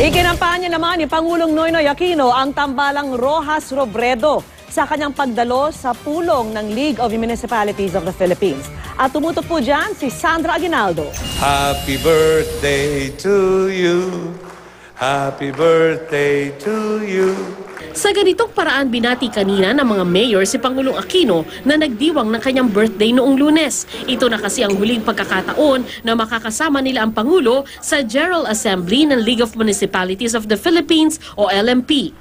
Ikinampanya naman ni Pangulong Noynoy Aquino ang tambalang Rojas Robredo sa kanyang pagdalo sa pulong ng League of Municipalities of the Philippines. At tumutok po dyan si Sandra Aguinaldo. Happy birthday to you. Happy birthday to you. Sa ganitong paraan binati kanina ng mga mayor si Pangulong Aquino na nagdiwang ng kanyang birthday noong Lunes. Ito na kasi ang huling pagkakataon na makakasama nila ang Pangulo sa General Assembly ng League of Municipalities of the Philippines o LMP.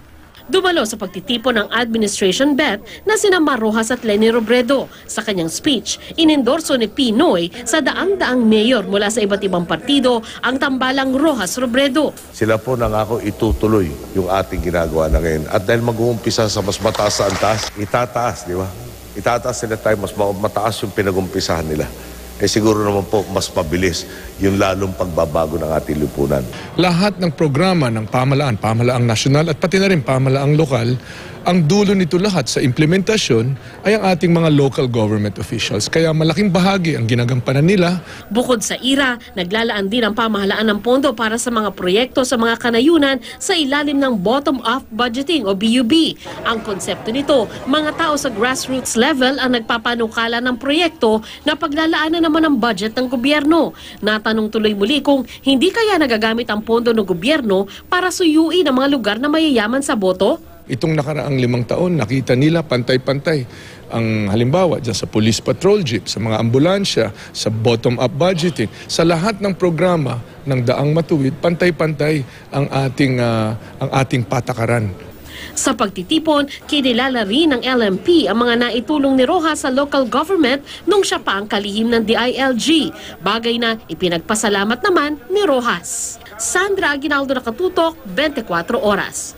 Dumalo sa pagtitipon ng administration bet na sina Mar Rojas at Leni Robredo. Sa kanyang speech, inendorso ni Pinoy sa daang-daang mayor mula sa iba't ibang partido ang tambalang Rojas Robredo. Sila po nangako itutuloy yung ating ginagawa na ngayon. At dahil mag-uumpisa sa mas mataas sa antas, itataas, di ba? Itataas sila tayo, mas mataas yung pinag-umpisahan nila. Eh siguro naman po mas mabilis yung lalong pagbabago ng ating lipunan. Lahat ng programa ng pamahalaang nasyonal at pati na rin pamahalaang lokal, ang dulo nito lahat sa implementasyon ay ang ating mga local government officials. Kaya malaking bahagi ang ginagampanan nila. Bukod sa IRA, naglalaan din ang pamahalaan ng pondo para sa mga proyekto sa mga kanayunan sa ilalim ng bottom-up budgeting o BUB. Ang konsepto nito, mga tao sa grassroots level ang nagpapanukala ng proyekto na paglalaanan naman ang budget ng gobyerno. Natanong tuloy muli kung hindi kaya nagagamit ang pondo ng gobyerno para suyuin ang mga lugar na mayayaman sa boto? Itong nakaraang 5 taon, nakita nila pantay-pantay. Ang halimbawa, dyan sa police patrol jeep, sa mga ambulansya, sa bottom-up budgeting, sa lahat ng programa ng Daang Matuwid, pantay-pantay ang ating patakaran. Sa pagtitipon, kinilala rin ng LMP ang mga naitulong ni Rojas sa local government nung siya pa ang kalihim ng DILG. Bagay na ipinagpasalamat naman ni Rojas. Sandra Aguinaldo, Nakatutok, 24 Oras.